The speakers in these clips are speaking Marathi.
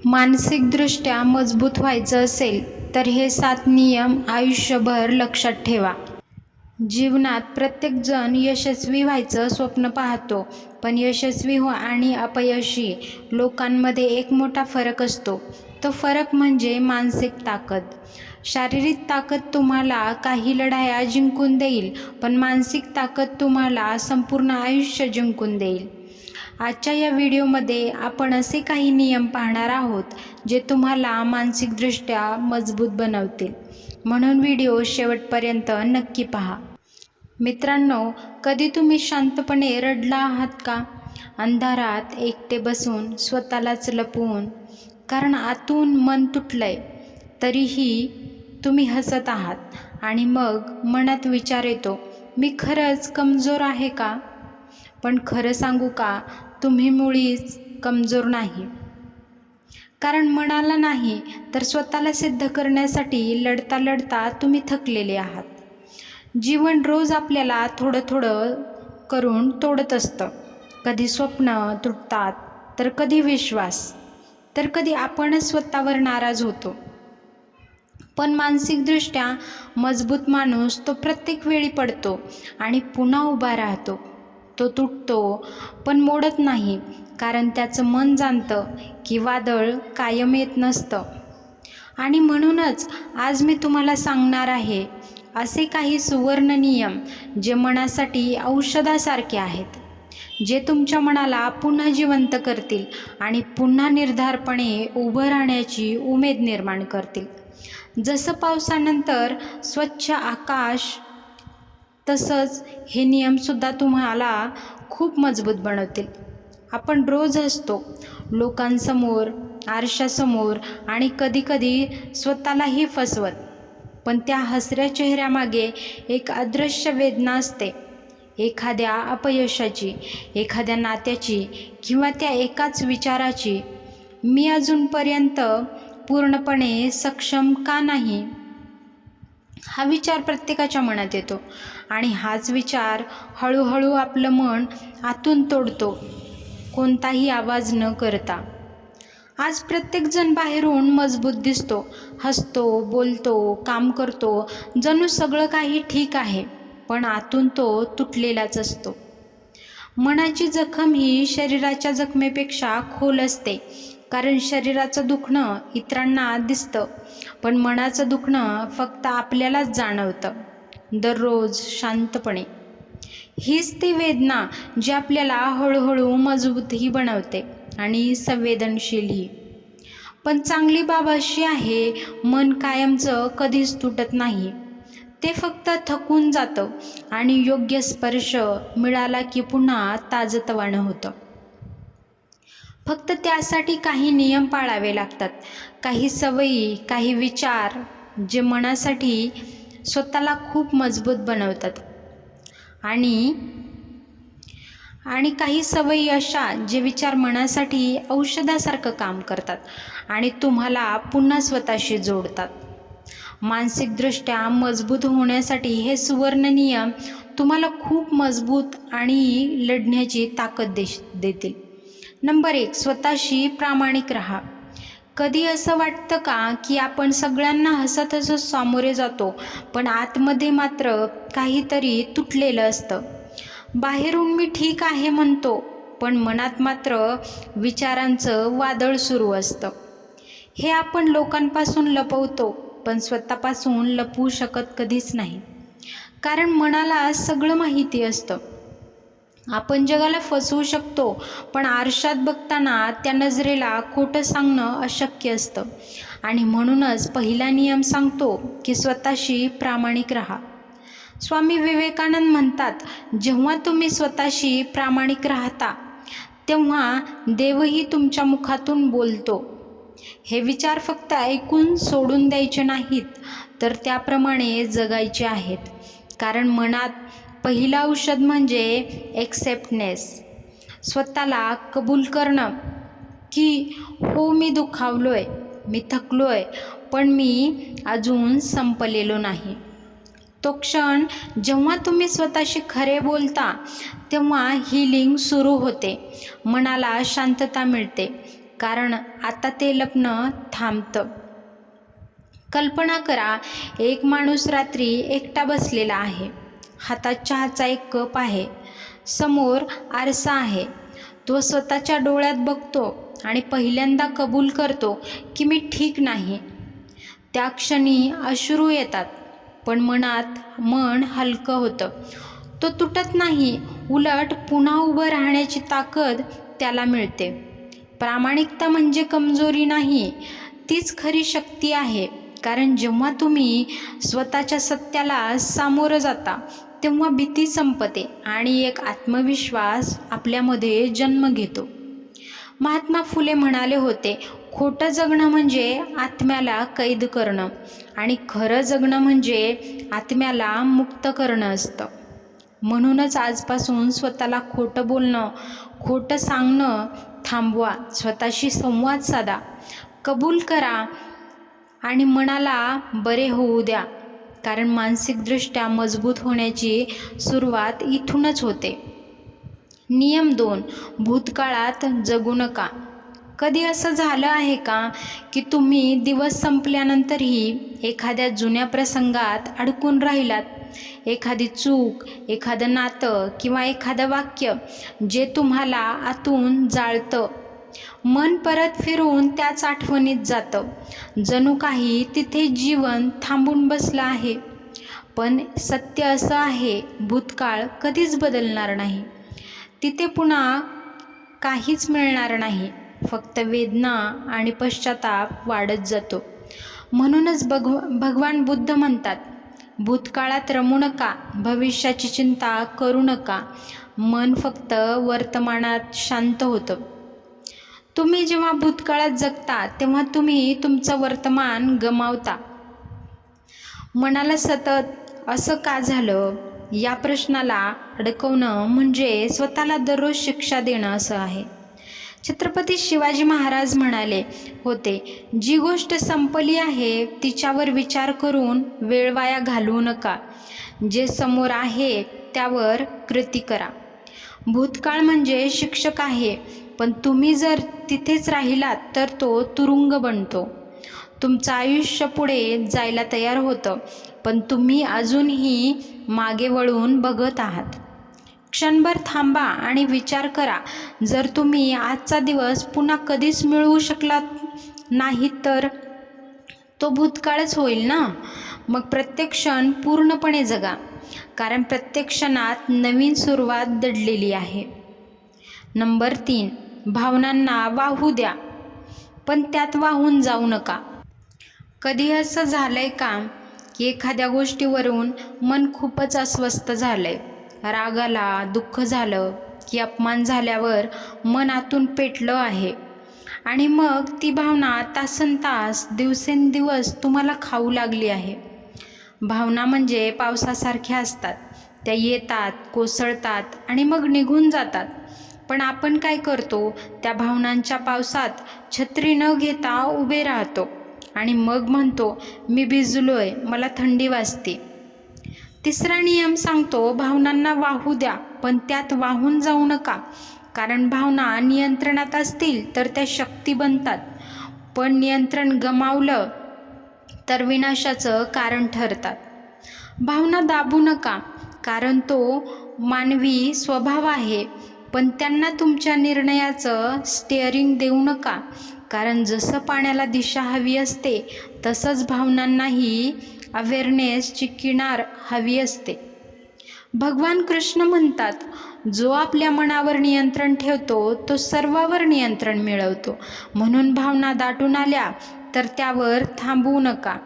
मानसिकदृष्ट्या मजबूत व्हायचं असेल तर हे 7 नियम आयुष्यभर लक्षात ठेवा. जीवनात प्रत्येकजण यशस्वी व्हायचं स्वप्न पाहतो, पण यशस्वी आणि अपयशी लोकांमध्ये एक मोठा फरक असतो. तो फरक म्हणजे मानसिक ताकद. शारीरिक ताकद तुम्हाला काही लढाया जिंकून देईल, पण मानसिक ताकद तुम्हाला संपूर्ण आयुष्य जिंकून देईल. आजच्या या व्हिडिओमध्ये आपण असे काही नियम पाहणार आहोत जे तुम्हाला मानसिकदृष्ट्या मजबूत बनवतील, म्हणून व्हिडिओ शेवटपर्यंत नक्की पहा. मित्रांनो, कधी तुम्ही शांतपणे रडला आहात का? अंधारात एकटे बसून, स्वतःलाच लपवून, कारण आतून मन तुटलंय, तरीही तुम्ही हसत आहात आणि मग मनात विचार येतो, मी खरंच कमजोर आहे का? पण खरं सांगू का, तुम्ही मुळीच कमजोर नाही. कारण मनाला नाही तर स्वतःला सिद्ध करण्यासाठी लढता लढता तुम्ही थकलेले आहात. जीवन रोज आपल्याला थोडं थोडं करून तोडत असतं. कधी स्वप्न तुटतात, तर कधी विश्वास, तर कधी आपणच स्वतःवर नाराज होतो. पण मानसिकदृष्ट्या मजबूत माणूस तो प्रत्येक वेळी पडतो आणि पुन्हा उभा राहतो. तो तुटतो पण मोडत नाही, कारण त्याचं मन जाणतं की वादळ कायम येत नसतं. आणि म्हणूनच आज मी तुम्हाला सांगणार आहे असे काही सुवर्ण नियम जे मनासाठी औषधासारखे आहेत, जे तुमच्या मनाला पुन्हा जिवंत करतील आणि पुन्हा निर्धारपणे उभं राहण्याची उमेद निर्माण करतील. जसं पावसानंतर स्वच्छ आकाश, तसंच हे नियमसुद्धा तुम्हाला खूप मजबूत बनवतील. आपण रोज हसतो लोकांसमोर, आरशासमोर आणि कधीकधी स्वतःलाही फसवत, पण त्या हसऱ्या चेहऱ्यामागे एक अदृश्य वेदना असते. एखाद्या अपयशाची, एखाद्या नात्याची किंवा त्या एकाच विचाराची, मी अजूनपर्यंत पूर्णपणे सक्षम का नाही? हा विचार प्रत्येकाच्या मनात येतो आणि हाच विचार हळूहळू आपलं मन आतून तोडतो, कोणताही आवाज न करता. आज प्रत्येकजण बाहेरून मजबूत दिसतो, हसतो, बोलतो, काम करतो, जणू सगळं काही ठीक आहे, पण आतून तो तुटलेलाच असतो. मनाची जखम ही शरीराच्या जखमेपेक्षा खोल असते, कारण शरीराचं दुखणं इतरांना दिसतं, पण मनाचं दुखणं फक्त आपल्यालाच जाणवतं, दररोज शांतपणे. हीच ती वेदना जी आपल्याला हळूहळू मजबूतही बनवते आणि संवेदनशीलही. पण चांगली बाब अशी आहे, मन कायमचं कधीच तुटत नाही. ते फक्त थकून जातं आणि योग्य स्पर्श मिळाला की पुन्हा ताजतवानं होतं. फक्त त्यासाठी काही नियम पाळावे लागतात, काही सवयी, काही विचार जे मनासाठी स्वतःला खूप मजबूत बनवतात आणि काही सवयी अशा जे विचार मनासाठी औषधासारखं काम करतात आणि तुम्हाला पुन्हा स्वतःशी जोडतात. मानसिकदृष्ट्या मजबूत होण्यासाठी हे सुवर्ण नियम तुम्हाला खूप मजबूत आणि लढण्याची ताकद देतील. नंबर 1, स्वतःशी प्रामाणिक राहा. कधी असं वाटतं का की आपण सगळ्यांना हसत हसत सामोरे जातो, पण आतमध्ये मात्र काहीतरी तुटलेलं असतं. बाहेरून मी ठीक आहे म्हणतो, पण मनात मात्र विचारांचं वादळ सुरू असतं. हे आपण लोकांपासून लपवतो, पण स्वतःपासून लपवू शकत कधीच नाही, कारण मनाला सगळं माहिती असतं. आपण जगाला फसवू शकतो, पण आरशात बघताना त्या नजरेला खोटं सांगणं अशक्य असतं. आणि म्हणूनच पहिला नियम सांगतो की स्वतःशी प्रामाणिक राहा. स्वामी विवेकानंद म्हणतात, जेव्हा तुम्ही स्वतःशी प्रामाणिक राहता तेव्हा देवही तुमच्या मुखातून बोलतो. हे विचार फक्त ऐकून सोडून द्यायचे नाहीत, तर त्याप्रमाणे जगायचे आहेत. कारण मनात पहिलं औषध म्हणजे एक्सेप्टनेस, स्वतःला कबूल करणं की हो, मी दुखावलोय, मी थकलोय, पण मी अजून संपलेलो नाही. तो क्षण जेव्हा तुम्ही स्वतःशी खरे बोलता तेव्हा हीलिंग सुरू होते, मनाला शांतता मिळते कारण आता ते लपणं थांबतं. कल्पना करा, एक माणूस रात्री एकटा बसलेला आहे. हातात चहाचा एक कप आहे. समोर आरसा आहे. तो स्वतःच्या डोळ्यात बघतो आणि पहिल्यांदा कबूल करतो की मी ठीक नाही. त्या क्षणी अश्रू येतात, पण मन हलकं होतं. तो तुटत नाही, उलट पुन्हा उभं राहण्याची ताकद त्याला मिळते. प्रामाणिकता म्हणजे कमजोरी नाही, तीच खरी शक्ती आहे. कारण जेव्हा तुम्ही स्वतःच्या सत्याला सामोरं जाता तेव्हा भीती संपते आणि एक आत्मविश्वास आपल्यामध्ये जन्म घेतो. महात्मा फुले म्हणाले होते, खोटं जगणं म्हणजे आत्म्याला कैद करणं आणि खरं जगणं म्हणजे आत्म्याला मुक्त करणं असतं. म्हणूनच आजपासून स्वतःला खोटं बोलणं, खोटं सांगणं थांबवा. स्वतःशी संवाद साधा, कबूल करा आणि मनाला बरे होऊ द्या. कारण मानसिकदृष्ट्या मजबूत होण्याची सुरुवात इथूनच होते. नियम 2. भूतकाळात जगू नका. कधी असं झालं आहे का की तुम्ही दिवस संपल्यानंतरही एखाद्या जुन्या प्रसंगात अडकून राहिलात? एखादी चूक, एखादं नातं किंवा एखादं वाक्य जे तुम्हाला आतून जाळतं. मन परत फिरून त्याच आठवणीत जातं. जणू काही तिथे जीवन थांबून बसलं आहे. पण सत्य असं आहे, भूतकाळ कधीच बदलणार नाही. तिथे पुन्हा काहीच मिळणार नाही. फक्त वेदना आणि पश्चाताप वाढत जातो. म्हणूनच भगवान बुद्ध म्हणतात, भूतकाळात रमू नका, भविष्याची चिंता करू नका. मन फक्त वर्तमानात शांत होतं. तुम्ही जेव्हा भूतकाळात जगता तेव्हा तुम्ही तुमचं वर्तमान गमावता. मनाला सतत असं का झालं या प्रश्नाला अडकवणं म्हणजे स्वतःला दररोज शिक्षा देणं असं आहे. छत्रपती शिवाजी महाराज म्हणाले होते, जी गोष्ट संपली आहे तिच्यावर विचार करून वेळ वाया घालवू नका. जे समोर आहे त्यावर कृती करा. भूतकाळ म्हणजे शिक्षक आहे, पण तुम्ही जर तिथेच राहिलात तर तो तुरुंग बनतो. तुमचं आयुष्य पुढे जायला तयार होतं, पण तुम्ही अजूनही मागे वळून बघत आहात. क्षणभर थांबा आणि विचार करा, जर तुम्ही आजचा दिवस पुन्हा कधीच मिळवू शकलात नाही तर तो भूतकाळच होईल ना. मग प्रत्येक क्षण पूर्णपणे जगा, कारण प्रत्येक क्षणात नवीन सुरुवात दडलेली आहे. नंबर 3. भावनांना वाहू द्या, पण त्यात वाहून जाऊ नका. कधी असं झालंय का की एखाद्या गोष्टीवरून मन खूपच अस्वस्थ झालंय? राग आला, दुःख झालं की अपमान झाल्यावर मन आतून पेटलं आहे आणि मग ती भावना तासनतास, दिवसेंदिवस तुम्हाला खाऊ लागली आहे. भावना म्हणजे पावसासारख्या असतात. त्या येतात, कोसळतात आणि मग निघून जातात. पण आपण काय करतो? त्या भावनांच्या पावसात छत्री न घेता उभे राहतो आणि मग म्हणतो, मी भिजलोय, मला थंडी वाजते. तिसरा नियम सांगतो, भावनांना वाहू द्या, पण त्यात वाहून जाऊ नका. कारण भावना नियंत्रणात असतील तर त्या शक्ती बनतात, पण नियंत्रण गमावलं तर विनाशाचं कारण ठरतात. भावना दाबू नका, कारण तो मानवी स्वभाव आहे, पण त्यांना तुमच्या निर्णयाचं स्टिअरिंग देऊ नका. कारण जसं पाण्याला दिशा हवी असते तसंच भावनांनाही अवेअरनेसची किनार हवी असते. भगवान कृष्ण म्हणतात, जो आपल्या मनावर नियंत्रण ठेवतो तो सर्वावर नियंत्रण मिळवतो. म्हणून भावना दाटून आल्या तर त्यावर थांबवू नका.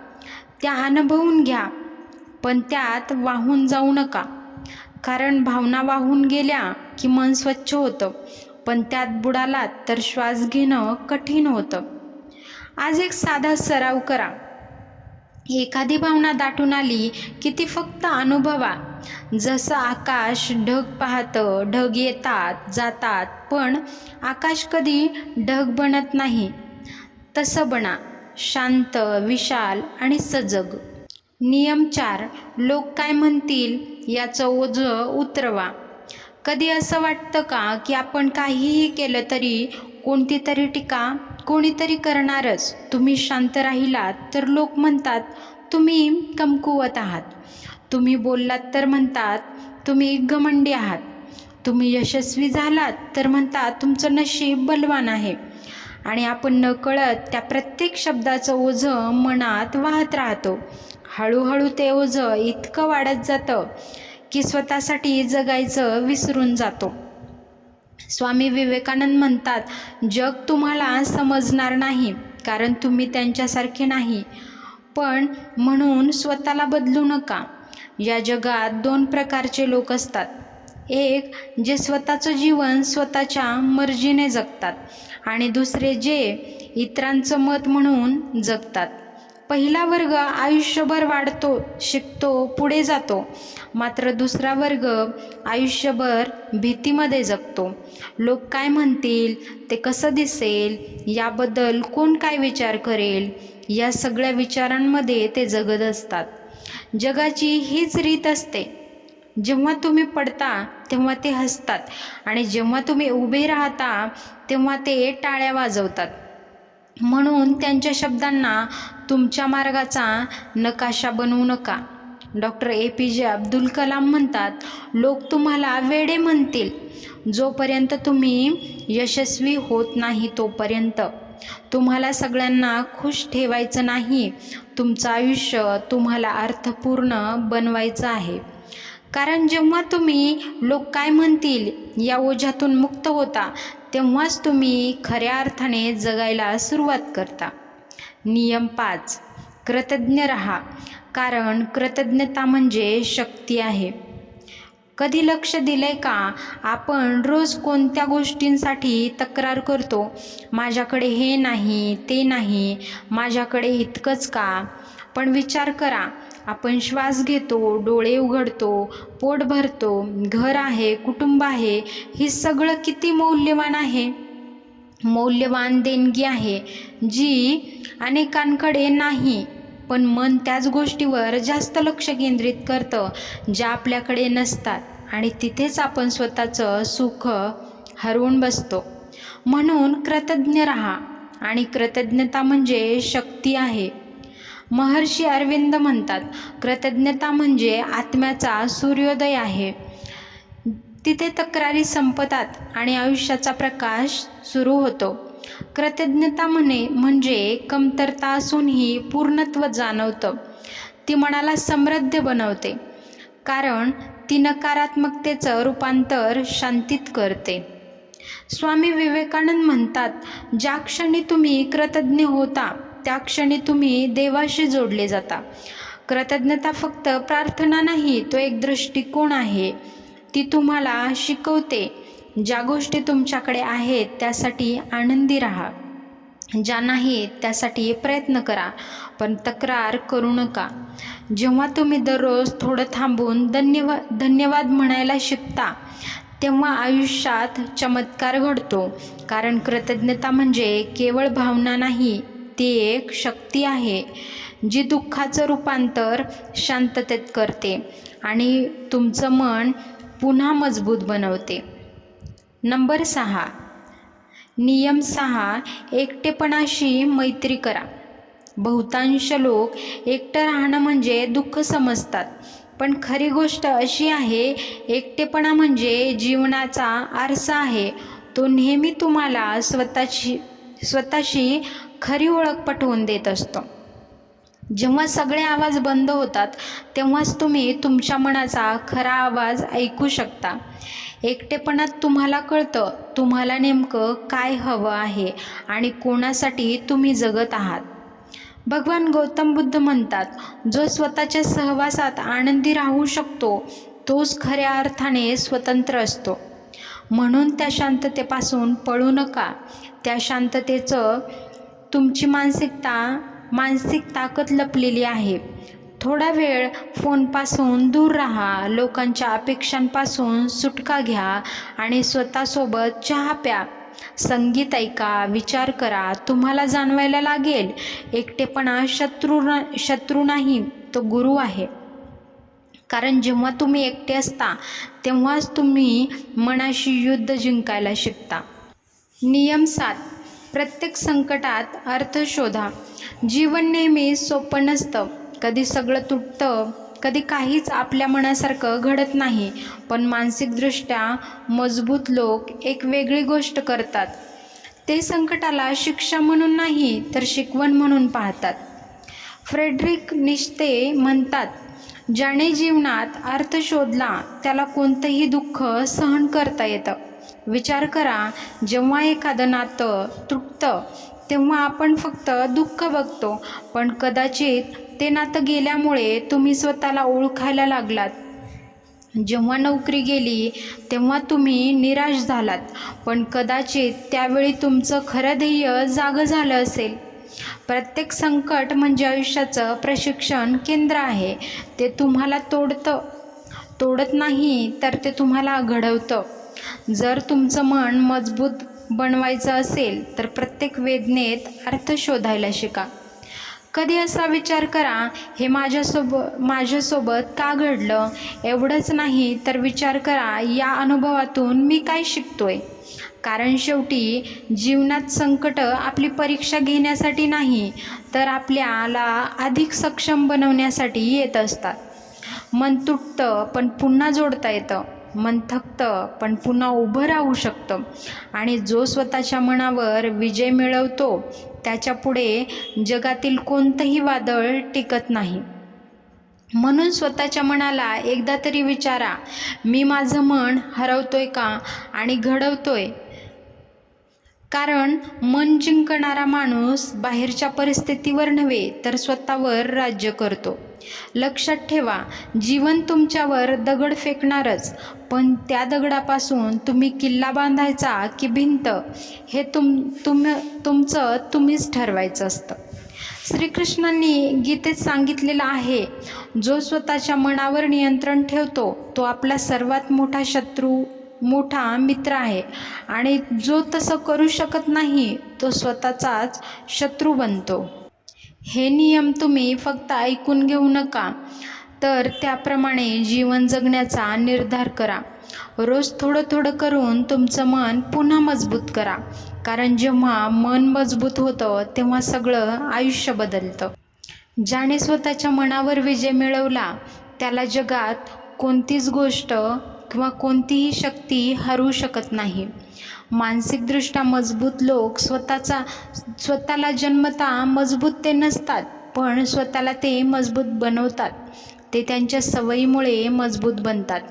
त्या अनुभवून घ्या, पण त्यात वाहून जाऊ नका. कारण भावना वाहून गेल्या की मन स्वच्छ होतं, पण त्यात बुडालात तर श्वास घेणं कठीण होतं. आज एक साधा सराव करा. एखादी भावना दाटून आली की ती फक्त अनुभवा. जसं आकाश ढग पाहतं, ढग येतात जातात, पण आकाश कधी ढग बनत नाही. तसं बना, शांत, विशाल आणि सजग. नियम 4. लोक काय म्हणतील याचं ओझं उतरवा. कधी असं वाटतं का की आपण काहीही केलं तरी कोणती तरी टीका कोणीतरी करणारच. तुम्ही शांत राहिलात तर लोक म्हणतात तुम्ही कमकुवत आहात. तुम्ही बोललात तर म्हणतात तुम्ही घमंडी आहात. तुम्ही यशस्वी झालात तर म्हणतात तुमचं नशीब बलवान आहे. आणि आपण नकळत त्या प्रत्येक शब्दाचं ओझं मनात वाहत राहतो. हळूहळू ते ओझं इतकं वाढत जातं की स्वतःसाठी जगायचं विसरून जातो. स्वामी विवेकानंद म्हणतात, जग तुम्हाला समजणार नाही कारण तुम्ही त्यांच्यासारखे नाही, पण म्हणून स्वतःला बदलू नका. या जगात 2 प्रकारचे लोक असतात. एक जे स्वतःचं जीवन स्वतःच्या मर्जीने जगतात आणि दुसरे जे इतरांचं मत म्हणून जगतात. पहिला वर्ग आयुष्यभर वाढतो, शिकतो, पुढे जातो. मात्र दुसरा वर्ग आयुष्यभर भीतीमध्ये जगतो. लोक काय म्हणतील, ते कसं दिसेल, याबद्दल कोण काय विचार करेल, या सगळ्या विचारांमध्ये ते जगत असतात. जगाची हीच रीत असते. जेव्हा तुम्ही पडता तेव्हा ते हसतात आणि जेव्हा तुम्ही उभे राहता तेव्हा ते टाळ्या वाजवतात. म्हणून त्यांच्या शब्दांना तुमच्या मार्गाचा नकाशा बनवू नका. डॉक्टर APJ अब्दुल कलाम म्हणतात, लोक तुम्हाला वेडे म्हणतील जोपर्यंत तुम्ही यशस्वी होत नाही तोपर्यंत. तुम्हाला सगळ्यांना खुश ठेवायचं नाही. तुमचं आयुष्य तुम्हाला अर्थपूर्ण बनवायचं आहे. कारण जेव्हा तुम्ही लोक काय म्हणतील या ओझ्यातून मुक्त होता तेव्हाच तुम्ही खऱ्या अर्थाने जगायला सुरुवात करता. नियम 5. कृतज्ञ राहा, कारण कृतज्ञता म्हणजे शक्ती आहे. कधी लक्ष दिलंय का, आपण रोज कोणत्या गोष्टींसाठी तक्रार करतो? माझ्याकडे हे नाही, ते नाही, माझ्याकडे इतकंच का? पण विचार करा, आपण श्वास घेतो, डोळे उघडतो, पोट भरतो, घर आहे, कुटुंब आहे, हे सगळं किती मौल्यवान आहे. मौल्यवान देणगी आहे जी अनेकांकडे नाही. पण मन त्याच गोष्टीवर जास्त लक्ष केंद्रित करतं ज्या आपल्याकडे नसतात आणि तिथेच आपण स्वतःचं सुख हरवून बसतो. म्हणून कृतज्ञ राहा आणि कृतज्ञता म्हणजे शक्ती आहे. महर्षी अरविंद म्हणतात, कृतज्ञता म्हणजे आत्म्याचा सूर्योदय आहे. तिथे तक्रारी संपतात आणि आयुष्याचा प्रकाश सुरू होतो. कृतज्ञता म्हणजे कमतरता असूनही पूर्णत्व जाणवतं. ती मनाला समृद्ध बनवते कारण ती नकारात्मकतेचं रूपांतर शांतीत करते. स्वामी विवेकानंद म्हणतात, ज्या क्षणी तुम्ही कृतज्ञ होता त्या क्षणी तुम्ही देवाशी जोडले जाता. कृतज्ञता फक्त प्रार्थना नाही, तो एक दृष्टिकोन आहे. ती तुम्हाला शिकवते, ज्या गोष्टी तुमच्याकडे आहेत त्यासाठी आनंदी राहा, ज्या नाहीत त्यासाठी प्रयत्न करा, पण तक्रार करू नका. जेव्हा तुम्ही दररोज थोडं थांबून धन्यवाद म्हणायला शिकता तेव्हा आयुष्यात चमत्कार घडतो. कारण कृतज्ञता म्हणजे केवळ भावना नाही, ती एक शक्ती आहे जी दुःखाचं रूपांतर शांततेत करते आणि तुमचं मन पुन्हा मजबूत बनवते. नंबर 6. नियम 6. एकटेपणाशी मैत्री करा. बहुतांश लोक एकटं राहणं म्हणजे दुःख समजतात, पण खरी गोष्ट अशी आहे, एकटेपणा म्हणजे जीवनाचा आरसा आहे. तो नेहमी तुम्हाला स्वतःशी खरी ओळख पटवून देत असतो. जेव्हा सगळे आवाज बंद होतात तेव्हाच तुम्ही तुमच्या मनाचा खरा आवाज ऐकू शकता. एकटेपणात तुम्हाला कळतं तुम्हाला नेमकं काय हवं आहे आणि कोणासाठी तुम्ही जगत आहात. भगवान गौतम बुद्ध म्हणतात, जो स्वतःच्या सहवासात आनंदी राहू शकतो तोच खऱ्या अर्थाने स्वतंत्र असतो. म्हणून त्या शांततेपासून पळू नका. त्या शांततेचं तुमची मानसिक ताकद लपलेली आहे. थोडा वेळ फोनपासून दूर राहा, लोकांच्या अपेक्षांपासून सुटका घ्या आणि स्वतःसोबत चहा प्या, संगीत ऐका, विचार करा. तुम्हाला जाणवायला लागेल एकटेपणा शत्रू नाही, तो गुरु आहे. कारण जेव्हा तुम्ही एकटे असता तेव्हाच तुम्ही मनाशी युद्ध जिंकायला शिकता. नियम 7. प्रत्येक संकटात अर्थ शोधा. जीवन नेहमी सोपं नसतं. कधी सगळं तुटतं, कधी काहीच आपल्या मनासारखं घडत नाही. पण मानसिकदृष्ट्या मजबूत लोक एक वेगळी गोष्ट करतात. ते संकटाला शिक्षा म्हणून नाही तर शिकवण म्हणून पाहतात. फ्रेडरिक नीत्शे म्हणतात, ज्याने जीवनात अर्थ शोधला त्याला कोणतंही दुःख सहन करता येतं. विचार करा, जेव्हा एखादं नातं तुटतं तेव्हा आपण फक्त दुःख बघतो, पण कदाचित ते नातं गेल्यामुळे तुम्ही स्वतःला ओळखायला लागलात. जेव्हा नोकरी गेली तेव्हा तुम्ही निराश झालात, पण कदाचित त्यावेळी तुमचं खरं ध्येय जागं झालं असेल. प्रत्येक संकट म्हणजे आयुष्याचं प्रशिक्षण केंद्र आहे. ते तुम्हाला तोडत नाही तर ते तुम्हाला घडवतं. जर तुमचं मन मजबूत बनवायचं असेल तर प्रत्येक वेदनेत अर्थ शोधायला शिका. कधी असा विचार करा, हे माझ्यासोबत का घडलं? एवढंच नाही तर विचार करा, या अनुभवातून मी काय शिकतोय? कारण शेवटी जीवनात संकट आपली परीक्षा घेण्यासाठी नाही तर आपल्याला अधिक सक्षम बनवण्यासाठी येत असतात. मन तुटतं पण पुन्हा जोडता येतं. मन थकतं पण पुन्हा उभं राहू शकतं. आणि जो स्वतःच्या मनावर विजय मिळवतो त्याच्या पुढे जगातील कोणतंही वादळ टिकत नाही. म्हणून स्वतःच्या मनाला एकदा तरी विचारा, मी माझं मन हरवतोय का आणि घडवतोय? कारण मन जिंकणारा माणूस बाहेरच्या परिस्थितीवर नव्हे तर स्वतःवर राज्य करतो. लक्षात ठेवा, जीवन तुमच्यावर दगड फेकणारच, पण त्या दगडापासून तुम्ही किल्ला बांधायचा की भिंत हे तुमचं तुम्हीच ठरवायचं असतं. श्रीकृष्णांनी गीतेत सांगितलेलं आहे, जो स्वतःच्या मनावर नियंत्रण ठेवतो तो आपला सर्वात मोठा मित्र आहे, आणि जो तसं करू शकत नाही तो स्वतःचाच शत्रू बनतो. हे नियम तुम्ही फक्त ऐकून घेऊ नका, तर त्याप्रमाणे जीवन जगण्याचा निर्धार करा. रोज थोडं थोडं करून तुमचं मन पुन्हा मजबूत करा. कारण जेव्हा मन मजबूत होतं तेव्हा सगळं आयुष्य बदलतं. ज्याने स्वतःच्या मनावर विजय मिळवला त्याला जगात कोणतीच गोष्ट किंवा कोणतीही शक्ती हरवू शकत नाही. मानसिकदृष्ट्या मजबूत लोक स्वतःला जन्मता मजबूत ते नसतात, पण स्वतःला ते मजबूत बनवतात. ते त्यांच्या सवयीमुळे मजबूत बनतात.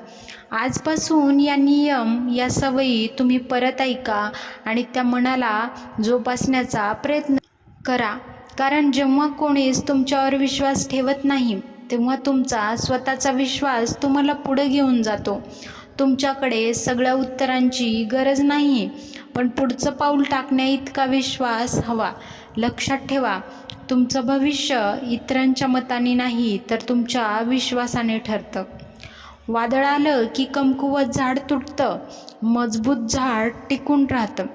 आजपासून या सवयी तुम्ही परत ऐका आणि त्या मनाला जोपासण्याचा प्रयत्न करा. कारण जेव्हा कोणीच तुमच्यावर विश्वास ठेवत नाही तेव्हा तुमचा स्वतःचा विश्वास तुम्हाला पुढे घेऊन जातो. तुमच्याकडे सगळ्या उत्तरांची गरज नाही, पण पुढचं पाऊल टाकण्याइतका विश्वास हवा. लक्षात ठेवा, तुमचं भविष्य इतरांच्या मताने नाही तर तुमच्या विश्वासाने ठरतं. वादळ आलं की कमकुवत झाड तुटतं, मजबूत झाड टिकून राहतं.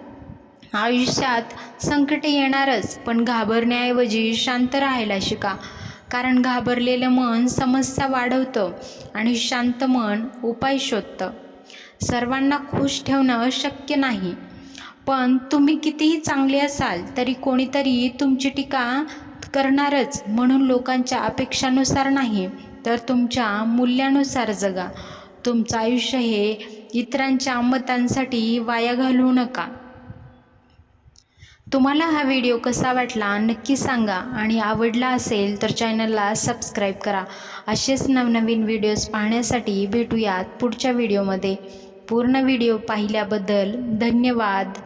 आयुष्यात संकटे येणारच, पण घाबरण्याऐवजी शांत राहायला शिका. कारण घाबरलेलं मन समस्या वाढवतं आणि शांत मन उपाय शोधतं. सर्वांना खुश ठेवणं शक्य नाही, पण तुम्ही कितीही चांगले असाल तरी कोणीतरी तुमची टीका करणारच. म्हणून लोकांच्या अपेक्षानुसार नाही तर तुमच्या मूल्यानुसार जगा. तुमचं आयुष्य हे इतरांच्या मतांसाठी वाया घालवू नका. तुम्हाला हा व्हिडिओ कसा वाटला नक्की सांगा, आणि आवडला असेल तर चॅनलला सबस्क्राईब करा. असेच नवनवीन व्हिडिओज पाहण्यासाठी भेटूयात पुढच्या व्हिडिओमध्ये. पूर्ण व्हिडिओ पाहिल्याबद्दल धन्यवाद.